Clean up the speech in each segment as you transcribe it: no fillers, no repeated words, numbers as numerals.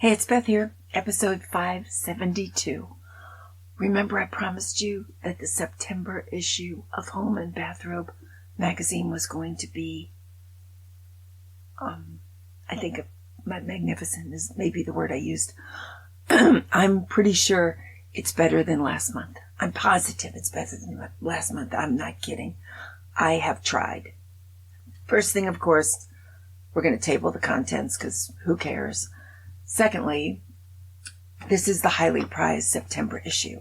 Hey, it's Beth here, episode 572. Remember I promised you that the September issue of Home and Bathrobe magazine was going to be, I think magnificent is maybe the word I used. I'm pretty sure it's better than last month. I'm positive it's better than last month. I'm not kidding. I have tried. First thing, of course, we're going to table the contents because who cares? Secondly, this is the highly prized September issue.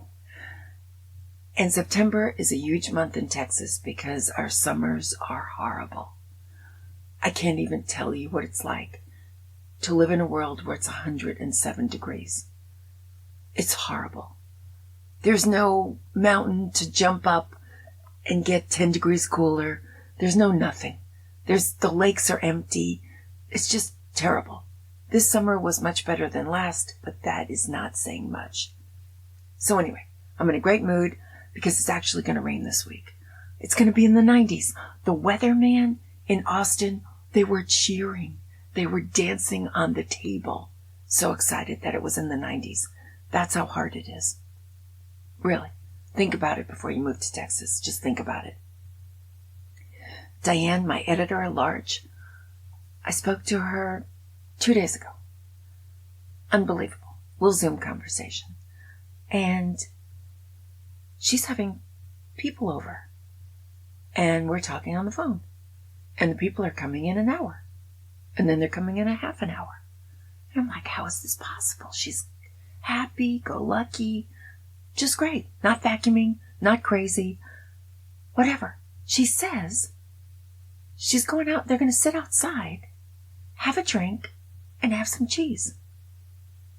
And September is a huge month in Texas because our summers are horrible. I can't even tell you what it's like to live in a world where it's 107 degrees. It's horrible. There's no mountain to jump up and get 10 degrees cooler. There's no nothing. The lakes are empty. It's just terrible. This summer was much better than last, but that is not saying much. So anyway, I'm in a great mood because it's actually going to rain this week. It's going to be in the 90s. The weatherman in Austin, they were cheering. They were dancing on the table. So excited that it was in the 90s. That's how hard it is. Really. Think about it before you move to Texas. Just think about it. Diane, my editor-at-large, I spoke to her 2 days ago. Unbelievable. Little Zoom conversation. And she's having people over. And we're talking on the phone. And the people are coming in an hour. And then they're coming in a half an hour. And I'm like, how is this possible? She's happy, go lucky, just great. Not vacuuming, not crazy, whatever. She says she's going out, they're going to sit outside, have a drink, and have some cheese.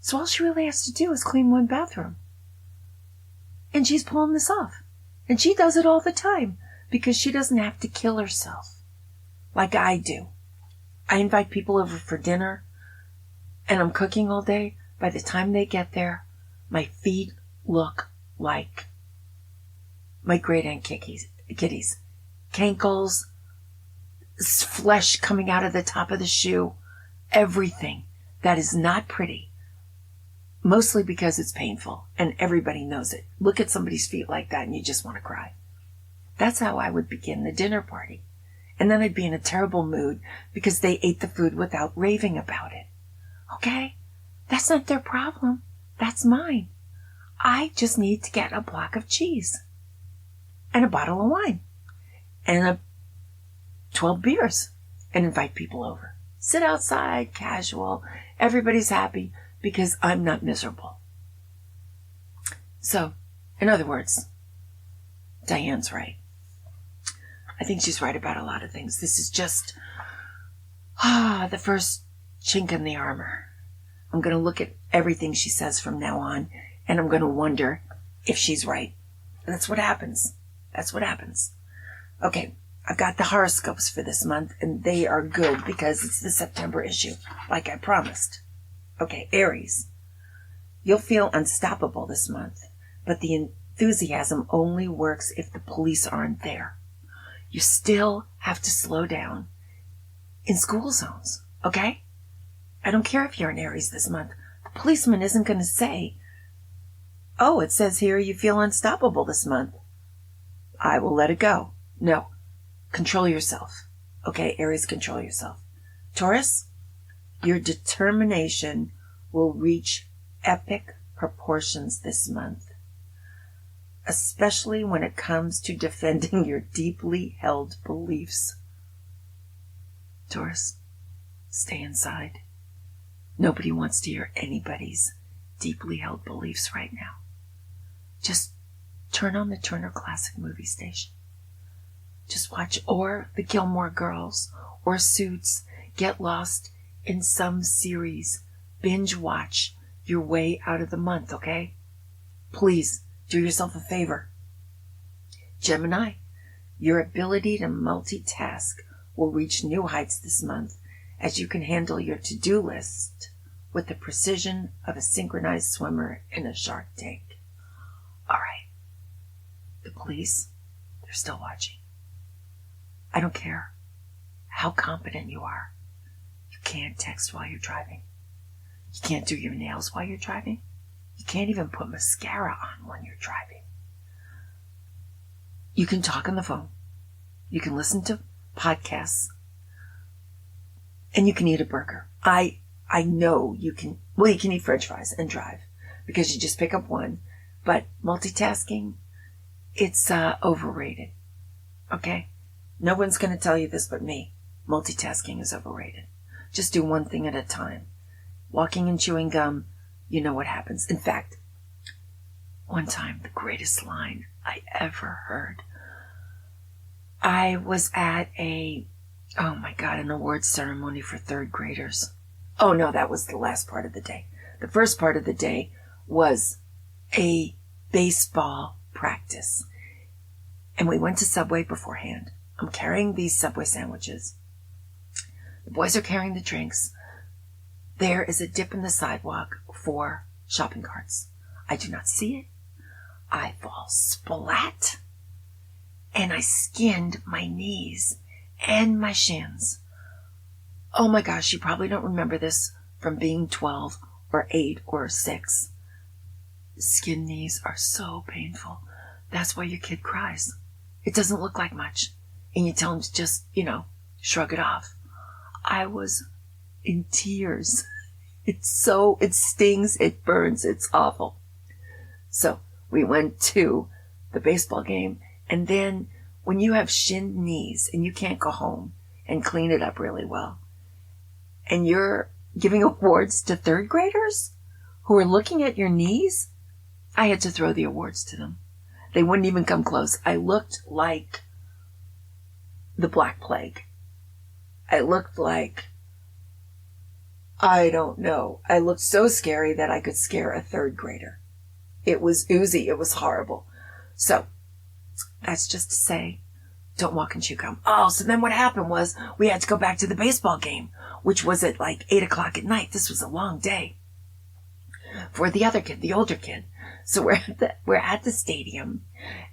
So all she really has to do is clean one bathroom. And she's pulling this off. And she does it all the time because she doesn't have to kill herself like I do. I invite people over for dinner and I'm cooking all day. By the time they get there, my feet look like my great aunt Kitty's. Cankles, flesh coming out of the top of the shoe, everything that is not pretty. Mostly because it's painful and everybody knows it. Look at somebody's feet like that and you just want to cry. That's how I would begin the dinner party. And then I'd be in a terrible mood because they ate the food without raving about it. Okay? That's not their problem. That's mine. I just need to get a block of cheese and a bottle of wine and 12 beers and invite people over. Sit outside, casual. Everybody's happy because I'm not miserable. So, in other words, Diane's right. I think she's right about a lot of things. This is just the first chink in the armor. I'm going to look at everything she says from now on, and I'm going to wonder if she's right. That's what happens. That's what happens. Okay, I've got the horoscopes for this month, and they are good because it's the September issue, like I promised. Okay, Aries. You'll feel unstoppable this month, but the enthusiasm only works if the police aren't there. You still have to slow down in school zones, okay? I don't care if you're an Aries this month. The policeman isn't going to say, oh, it says here you feel unstoppable this month. I will let it go. No. Control yourself. Okay, Aries, control yourself. Taurus, your determination will reach epic proportions this month, especially when it comes to defending your deeply held beliefs. Taurus, stay inside. Nobody wants to hear anybody's deeply held beliefs right now. Just turn on the Turner Classic Movie Station. Just watch or The Gilmore Girls or Suits. Get lost in some series. Binge watch your way out of the month, okay? Please do yourself a favor. Gemini, your ability to multitask will reach new heights this month as you can handle your to-do list with the precision of a synchronized swimmer in a Shark Tank. All right. The police, they're still watching. I don't care how competent you are. You can't text while you're driving. You can't do your nails while you're driving. You can't even put mascara on when you're driving. You can talk on the phone. You can listen to podcasts. And you can eat a burger. I know you can, well, you can eat french fries and drive because you just pick up one. But multitasking, it's overrated. Okay? No one's going to tell you this but me. Multitasking is overrated. Just do one thing at a time. Walking and chewing gum, you know what happens. In fact, one time, the greatest line I ever heard. I was at an award ceremony for third graders. Oh no, that was the last part of the day. The first part of the day was a baseball practice. And we went to Subway beforehand. I'm carrying these Subway sandwiches. The boys are carrying the drinks. There is a dip in the sidewalk for shopping carts. I do not see it. I fall splat. And I skinned my knees and my shins. Oh my gosh, you probably don't remember this from being 12 or 8 or 6. Skinned knees are so painful. That's why your kid cries. It doesn't look like much. And you tell him to just, shrug it off. I was in tears. It stings, it burns, it's awful. So we went to the baseball game, and then when you have shinned knees and you can't go home and clean it up really well, and you're giving awards to third graders who are looking at your knees, I had to throw the awards to them. They wouldn't even come close. I looked like the Black Plague. I looked like, I don't know. I looked so scary that I could scare a third grader. It was oozy. It was horrible. So that's just to say, don't walk and chew gum. Oh, so then what happened was we had to go back to the baseball game, which was at like 8 o'clock at night. This was a long day for the other kid, the older kid. So we're at the stadium,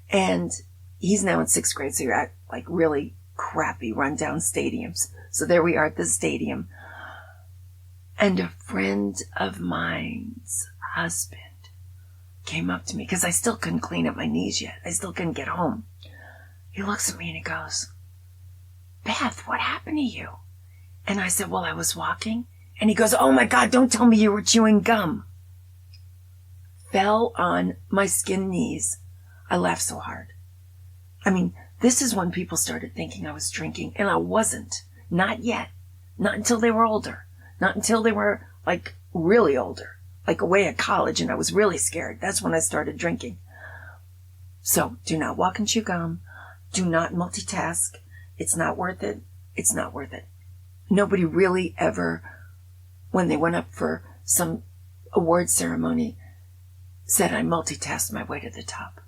and he's now in 6th grade. So you're at like really crappy rundown stadiums. So there we are at the stadium. And a friend of mine's husband came up to me because I still couldn't clean up my knees yet. I still couldn't get home. He looks at me and he goes, Beth, what happened to you? And I said, well, I was walking. And he goes, oh my God, don't tell me you were chewing gum. Fell on my skinned knees. I laughed so hard. I mean, this is when people started thinking I was drinking, and I wasn't. Not yet. Not until they were older. Not until they were, like, really older. Like away at college, and I was really scared. That's when I started drinking. So, do not walk and chew gum. Do not multitask. It's not worth it. It's not worth it. Nobody really ever, when they went up for some award ceremony, said I multitasked my way to the top.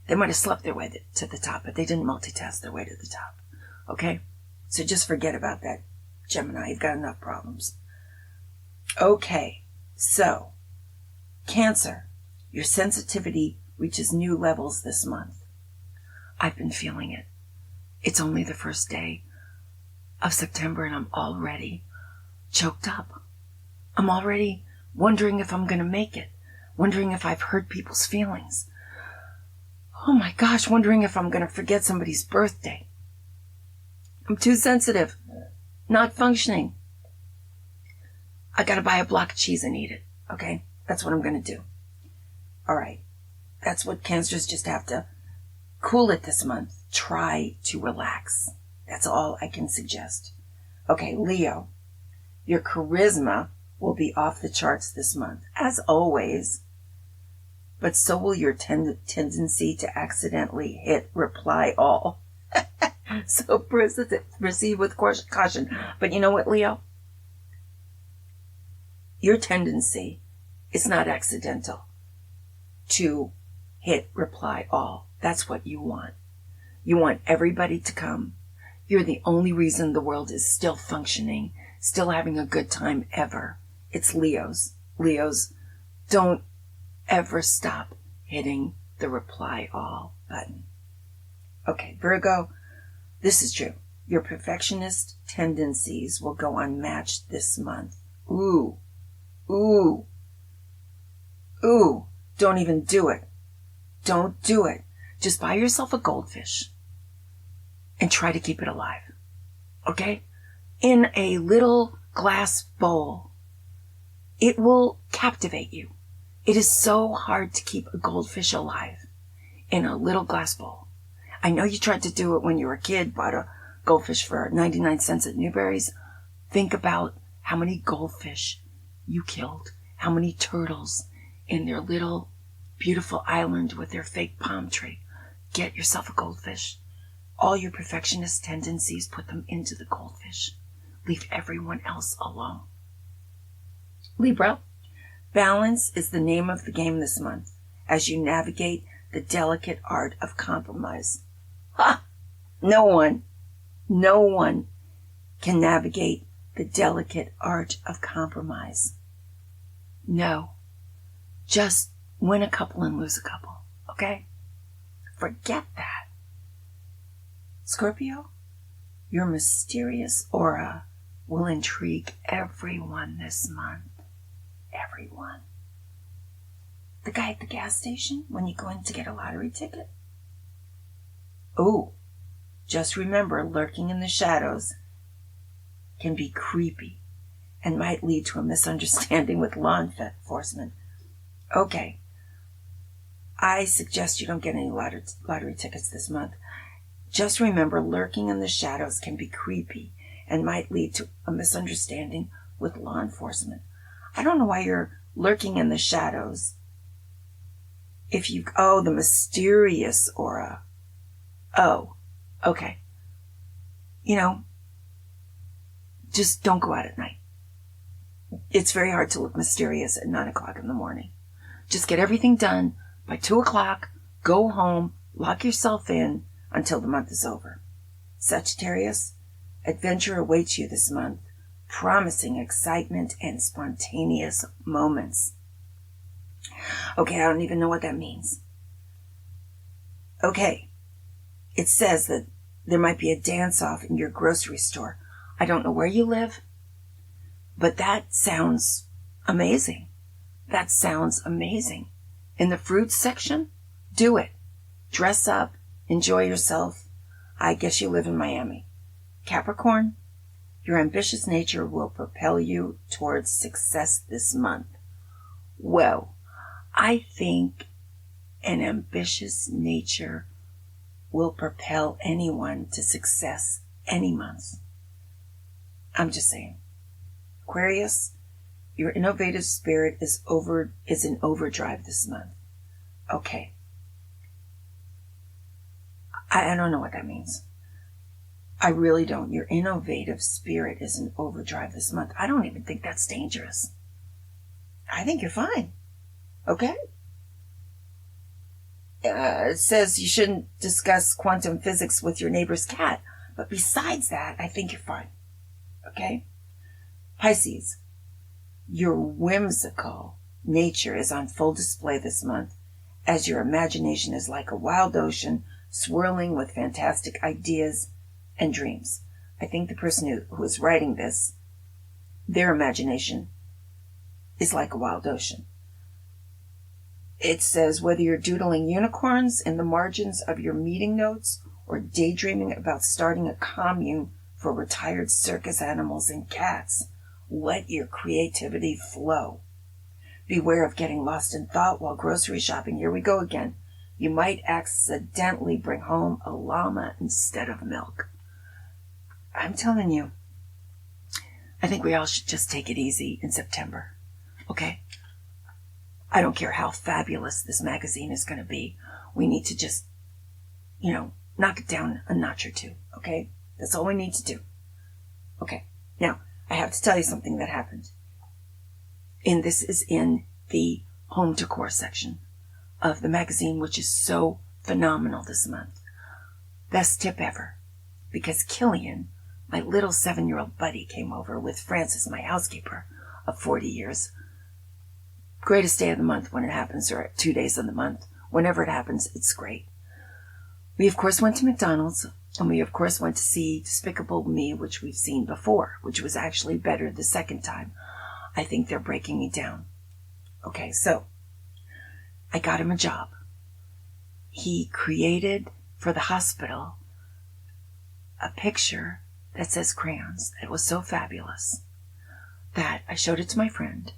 They might have slept their way to the top, but they didn't multitask their way to the top. Okay? So just forget about that, Gemini. You've got enough problems. Okay. So, Cancer, your sensitivity reaches new levels this month. I've been feeling it. It's only the first day of September, and I'm already choked up. I'm already wondering if I'm going to make it. Wondering if I've hurt people's feelings. Oh my gosh, wondering if I'm going to forget somebody's birthday. I'm too sensitive. Not functioning. I got to buy a block of cheese and eat it. Okay? That's what I'm going to do. All right. That's what Cancers just have to cool it this month. Try to relax. That's all I can suggest. Okay, Leo. Your charisma will be off the charts this month, as always. But so will your tendency to accidentally hit reply all. So proceed with caution. But you know what, Leo? Your tendency is not accidental to hit reply all. That's what you want. You want everybody to come. You're the only reason the world is still functioning, still having a good time ever. It's Leos. Leos, don't ever stop hitting the reply all button. Okay, Virgo, this is true. Your perfectionist tendencies will go unmatched this month. Ooh, Ooh. Ooh. Don't even do it. Don't do it. Just buy yourself a goldfish and try to keep it alive. Okay? In a little glass bowl. It will captivate you. It is so hard to keep a goldfish alive in a little glass bowl. I know you tried to do it when you were a kid, bought a goldfish for 99 cents at Newberry's. Think about how many goldfish you killed, how many turtles in their little beautiful island with their fake palm tree. Get yourself a goldfish. All your perfectionist tendencies, put them into the goldfish. Leave everyone else alone. Libra, balance is the name of the game this month as you navigate the delicate art of compromise. Ha! No one can navigate the delicate art of compromise. No. Just win a couple and lose a couple, okay? Forget that. Scorpio, your mysterious aura will intrigue everyone this month. Everyone. The guy at the gas station when you go in to get a lottery ticket? Oh, just remember, lurking in the shadows can be creepy and might lead to a misunderstanding with law enforcement. Okay, I suggest you don't get any lottery tickets this month. Just remember, lurking in the shadows can be creepy and might lead to a misunderstanding with law enforcement. I don't know why you're lurking in the shadows. The mysterious aura. Oh, okay. Just don't go out at night. It's very hard to look mysterious at 9 o'clock in the morning. Just get everything done by 2 o'clock, go home, lock yourself in until the month is over. Sagittarius, adventure awaits you this month, promising excitement and spontaneous moments. Okay, I don't even know what that means. Okay, it says that there might be a dance-off in your grocery store. I don't know where you live, but that sounds amazing. That sounds amazing. In the fruit section, do it. Dress up, enjoy yourself. I guess you live in Miami. Capricorn, your ambitious nature will propel you towards success this month. Whoa, I think an ambitious nature will propel anyone to success any month. I'm just saying. Aquarius, your innovative spirit is in overdrive this month. Okay. I don't know what that means. I really don't. Your innovative spirit is in overdrive this month. I don't even think that's dangerous. I think you're fine. Okay? It says you shouldn't discuss quantum physics with your neighbor's cat. But besides that, I think you're fine. Okay? Pisces, your whimsical nature is on full display this month as your imagination is like a wild ocean swirling with fantastic ideas and dreams. I think the person who is writing this, their imagination is like a wild ocean. It says whether you're doodling unicorns in the margins of your meeting notes or daydreaming about starting a commune for retired circus animals and cats, let your creativity flow. Beware of getting lost in thought while grocery shopping. Here we go again. You might accidentally bring home a llama instead of milk. I'm telling you, I think we all should just take it easy in September. Okay? I don't care how fabulous this magazine is going to be. We need to just, knock it down a notch or two. Okay? That's all we need to do. Okay. Now, I have to tell you something that happened. And this is in the home decor section of the magazine, which is so phenomenal this month. Best tip ever. Because Killian, my little 7-year-old buddy, came over with Frances, my housekeeper of 40 years. Greatest day of the month when it happens, or 2 days of the month. Whenever it happens, it's great. We, of course, went to McDonald's, and we, of course, went to see Despicable Me, which we've seen before, which was actually better the second time. I think they're breaking me down. Okay, so I got him a job. He created for the hospital a picture that says crayons. It was so fabulous that I showed it to my friend,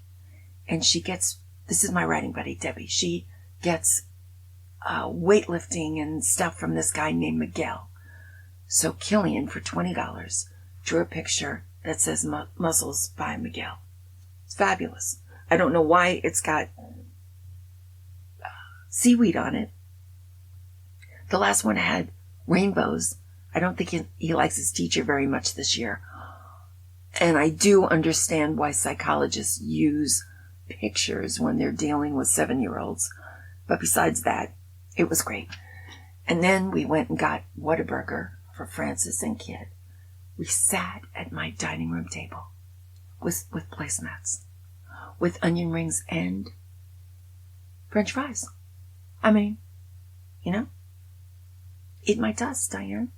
and she gets, this is my writing buddy, Debbie, she gets weightlifting and stuff from this guy named Miguel. So Killian, for $20, drew a picture that says Muscles by Miguel. It's fabulous. I don't know why it's got seaweed on it. The last one had rainbows. I don't think he likes his teacher very much this year. And I do understand why psychologists use pictures when they're dealing with 7-year-olds. But besides that, it was great. And then we went and got Whataburger for Francis and Kid. We sat at my dining room table with placemats, with onion rings and French fries. I mean, eat my dust, Diane.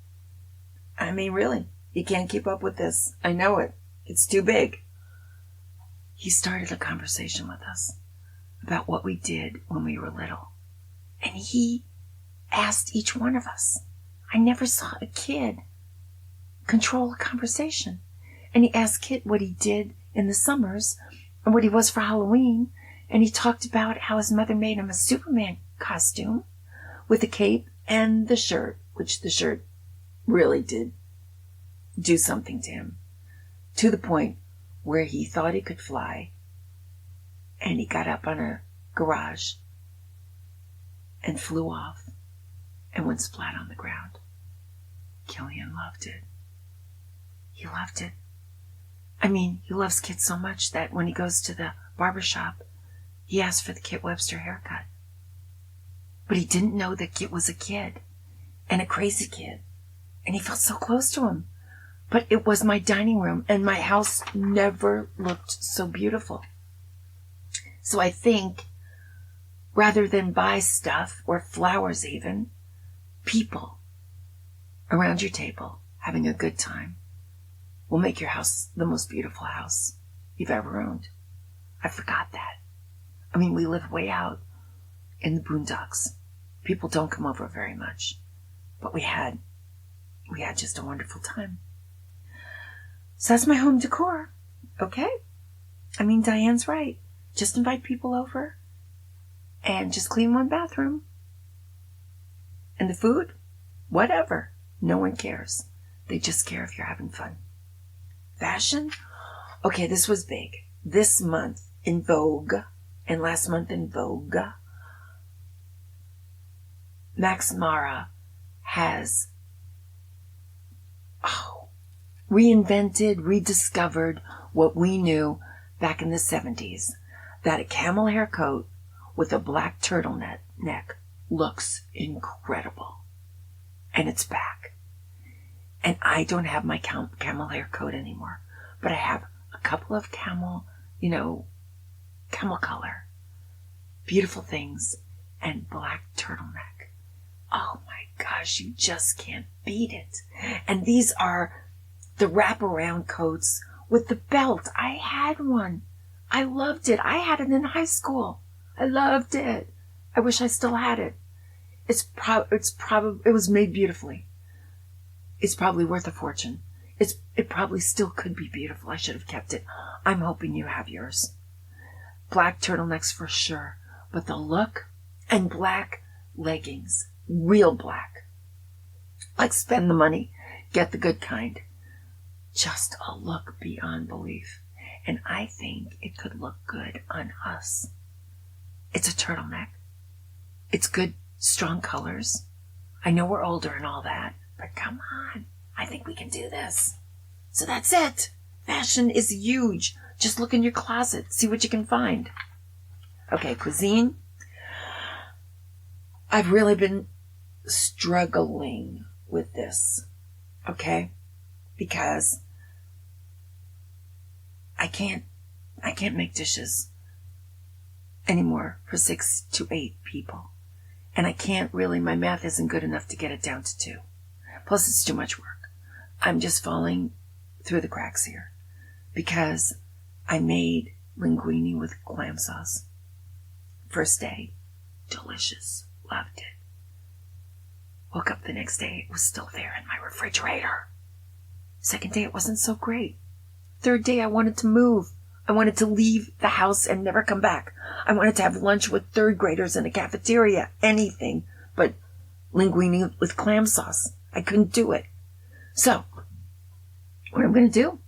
I mean, really, you can't keep up with this. I know it. It's too big. He started a conversation with us about what we did when we were little. And he asked each one of us. I never saw a kid control a conversation. And he asked Kit what he did in the summers and what he was for Halloween. And he talked about how his mother made him a Superman costume with a cape and the shirt, which the shirt really did do something to him, to the point where he thought he could fly, and he got up on a garage and flew off and went splat on the ground. Killian loved it. He loved it. I mean, he loves Kit so much that when he goes to the barber shop, he asks for the Kit Webster haircut. But he didn't know that Kit was a kid, and a crazy kid, and he felt so close to him. But it was my dining room, and my house never looked so beautiful. So I think, rather than buy stuff, or flowers even, people around your table having a good time will make your house the most beautiful house you've ever owned. I forgot that. I mean, we live way out in the boondocks. People don't come over very much. But we had just a wonderful time. So that's my home decor. Okay? I mean, Diane's right. Just invite people over and just clean one bathroom. And the food? Whatever. No one cares. They just care if you're having fun. Fashion? Okay, this was big. This month in Vogue and last month in Vogue, Max Mara has reinvented, rediscovered what we knew back in the 70s, that a camel hair coat with a black turtleneck looks incredible. And it's back. And I don't have my camel hair coat anymore, but I have a couple of camel color, beautiful things, and black turtleneck. Oh my gosh, you just can't beat it. And these are the wraparound coats with the belt. I had one. I loved it. I had it in high school. I loved it. I wish I still had it. It was made beautifully. It's probably worth a fortune. It probably still could be beautiful. I should have kept it. I'm hoping you have yours. Black turtlenecks for sure, but the look, and black leggings, real black. Like, spend the money, get the good kind. Just a look beyond belief. And I think it could look good on us. It's a turtleneck. It's good, strong colors. I know we're older and all that, but come on. I think we can do this. So that's it. Fashion is huge. Just look in your closet. See what you can find. Okay, cuisine. I've really been struggling with this. Okay? Because I can't make dishes anymore for 6 to 8 people. And I can't really, my math isn't good enough to get it down to 2. Plus it's too much work. I'm just falling through the cracks here because I made linguine with clam sauce. First day, delicious. Loved it. Woke up the next day, it was still there in my refrigerator. Second day, it wasn't so great. Third day, I wanted to move. I wanted to leave the house and never come back. I wanted to have lunch with third graders in a cafeteria. Anything but linguine with clam sauce. I couldn't do it. So, what I'm going to do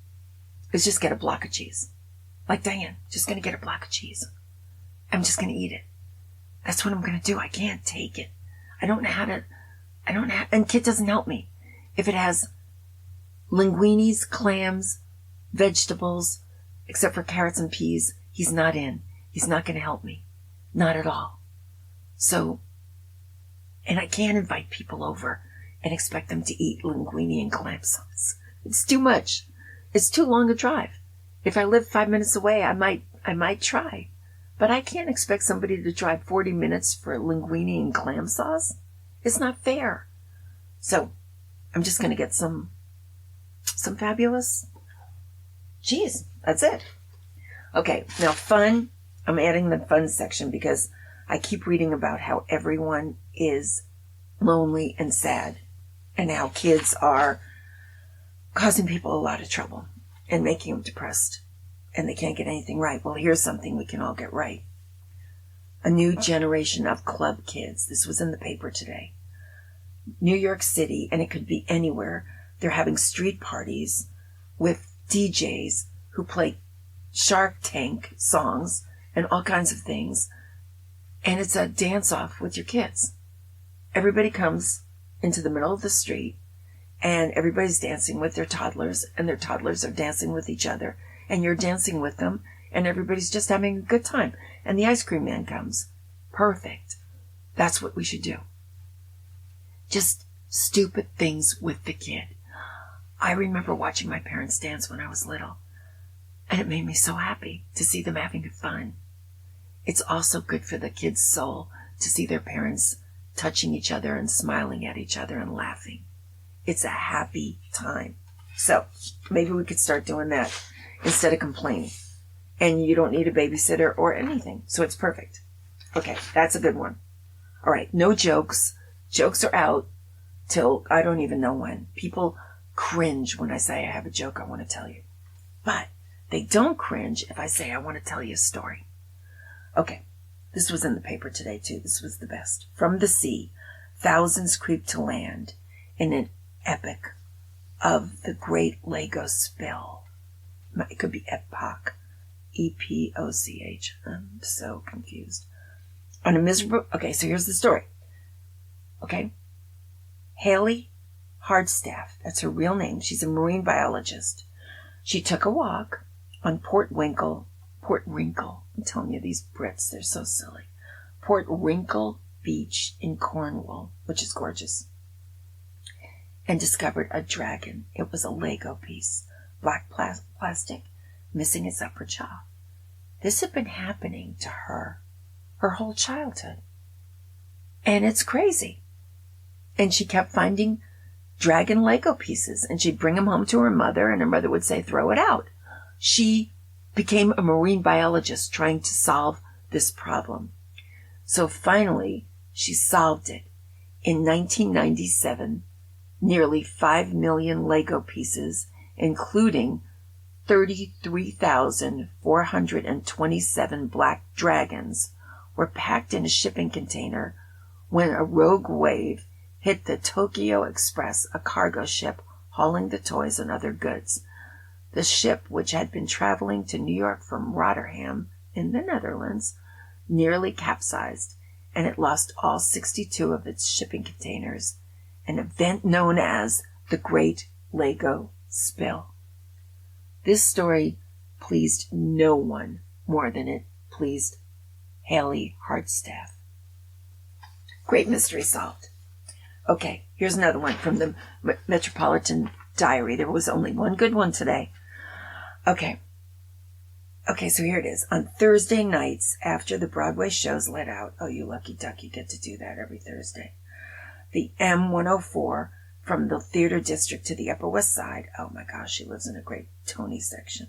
is just get a block of cheese. Like Diane, just going to get a block of cheese. I'm just going to eat it. That's what I'm going to do. I can't take it. And Kit doesn't help me. If it has linguines, clams, vegetables, except for carrots and peas, he's not in. He's not going to help me. Not at all. So, and I can't invite people over and expect them to eat linguine and clam sauce. It's too much. It's too long a drive. If I live 5 minutes away, I might try. But I can't expect somebody to drive 40 minutes for linguine and clam sauce. It's not fair. So, I'm just going to get some fabulous cheese. That's it. Okay, now fun. I'm adding the fun section because I keep reading about how everyone is lonely and sad and how kids are causing people a lot of trouble and making them depressed and they can't get anything right. Well, here's something we can all get right. A new generation of club kids. This was in the paper today. New York City, and it could be anywhere, they're having street parties with DJs who play Shark Tank songs and all kinds of things. And it's a dance-off with your kids. Everybody comes into the middle of the street, and everybody's dancing with their toddlers, and their toddlers are dancing with each other, and you're dancing with them, and everybody's just having a good time. And the ice cream man comes. Perfect. That's what we should do. Just stupid things with the kid. I remember watching my parents dance when I was little, and it made me so happy to see them having fun. It's also good for the kid's soul to see their parents touching each other and smiling at each other and laughing. It's a happy time. So maybe we could start doing that instead of complaining. And you don't need a babysitter or anything. So it's perfect. Okay, that's a good one. All right, no jokes. Jokes are out till I don't even know when. People cringe when I say I have a joke I want to tell you. But they don't cringe if I say I want to tell you a story. Okay, this was in the paper today too. This was the best. From the sea, thousands creep to land in an epic of the Great Lego Spill. It could be epoch. E-P-O-C-H. I'm so confused. On a miserable... Okay, so here's the story. Okay? Haley Hardstaff. That's her real name. She's a marine biologist. She took a walk on Port Wrinkle. I'm telling you, these Brits, they're so silly. Port Wrinkle Beach in Cornwall, which is gorgeous. And discovered a dragon. It was a Lego piece. Black plastic, missing its upper jaw. This had been happening to her whole childhood. And it's crazy. And she kept finding dragon Lego pieces, and she'd bring them home to her mother, and her mother would say, throw it out. She became a marine biologist trying to solve this problem. So finally, she solved it. In 1997, nearly 5 million Lego pieces, including 33,427 black dragons, were packed in a shipping container when a rogue wave hit the Tokyo Express, a cargo ship hauling the toys and other goods. The ship, which had been traveling to New York from Rotterdam in the Netherlands, nearly capsized, and it lost all 62 of its shipping containers, an event known as the Great Lego Spill. This story pleased no one more than it pleased Haley Hardstaff. Great mystery solved. Okay, here's another one from the Metropolitan Diary. There was only one good one today. Okay, so here it is. On Thursday nights, after the Broadway shows let out, oh, you lucky duck, you get to do that every Thursday, the M104 from the theater district to the Upper West Side, oh my gosh, she lives in a great Tony section,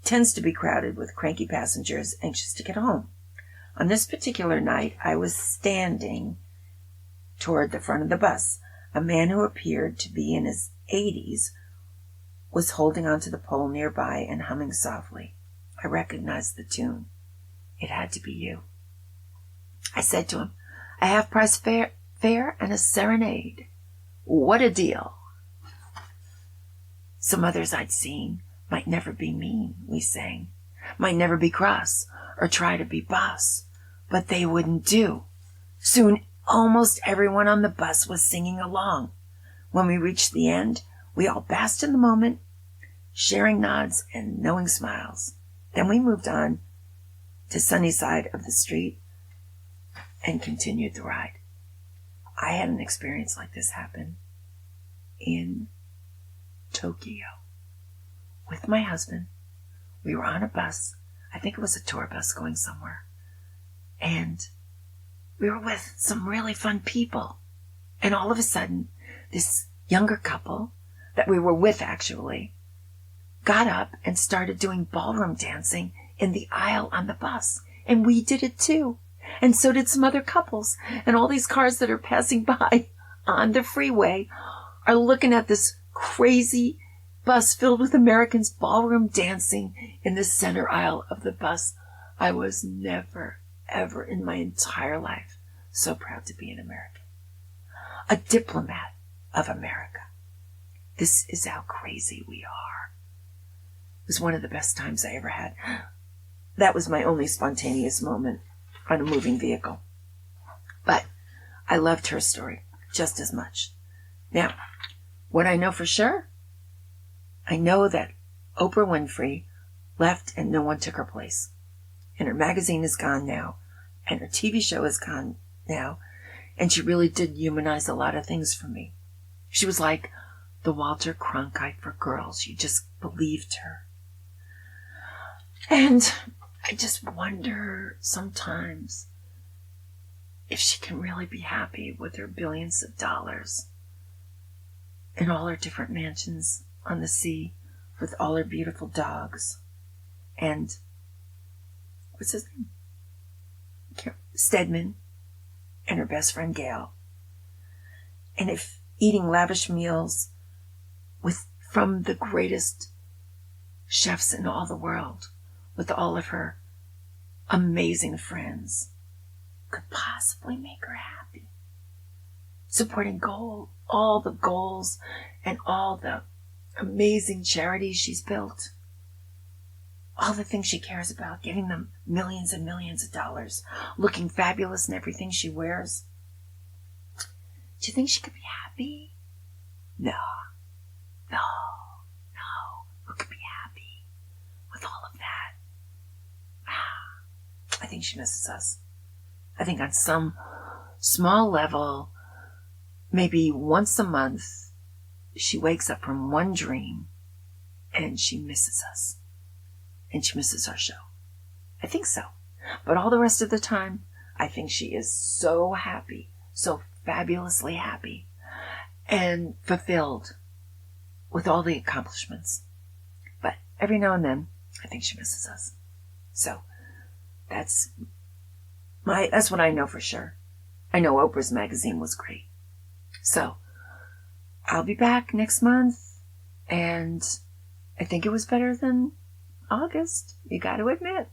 tends to be crowded with cranky passengers anxious to get home. On this particular night, I was standing toward the front of the bus. A man who appeared to be in his 80s was holding onto the pole nearby and humming softly. I recognized the tune. It had to be you. I said to him, "A half-price fare and a serenade. What a deal." Some others I'd seen might never be mean, we sang, might never be cross or try to be boss, but they wouldn't do. Soon, almost everyone on the bus was singing along. When we reached the end, we all basked in the moment, sharing nods and knowing smiles. Then we moved on to sunny side of the street and continued the ride. I had an experience like this happen in Tokyo with my husband. We were on a bus. I think it was a tour bus going somewhere. And we were with some really fun people. And all of a sudden, this younger couple that we were with actually got up and started doing ballroom dancing in the aisle on the bus. And we did it too. And so did some other couples. And all these cars that are passing by on the freeway are looking at this crazy bus filled with Americans ballroom dancing in the center aisle of the bus. I was never, ever in my entire life so proud to be an American. A diplomat of America. This is how crazy we are. It was one of the best times I ever had. That was my only spontaneous moment on a moving vehicle. But I loved her story just as much. Now, what I know for sure, I know that Oprah Winfrey left and no one took her place. And her magazine is gone now. And her TV show is gone now. And she really did humanize a lot of things for me. She was like the Walter Cronkite for girls. You just believed her. And I just wonder sometimes if she can really be happy with her billions of dollars and all her different mansions on the sea with all her beautiful dogs and what's his name? Stedman and her best friend Gail. And if eating lavish meals from the greatest chefs in all the world with all of her amazing friends could possibly make her happy. Supporting all the goals and all the amazing charities she's built. All the things she cares about, giving them millions and millions of dollars, looking fabulous in everything she wears. Do you think she could be happy? No. Who could be happy with all of that? I think she misses us. I think on some small level, maybe once a month, she wakes up from one dream and she misses us. And she misses our show. I think so. But all the rest of the time, I think she is so happy, so fabulously happy, and fulfilled with all the accomplishments. But every now and then, I think she misses us. So that's what I know for sure. I know Oprah's magazine was great. So I'll be back next month, and I think it was better than August. You got to admit that.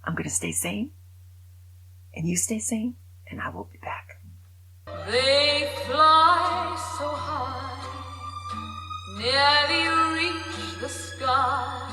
I'm going to stay sane, and you stay sane, and I will be back. They fly so high, nearly reach the sky.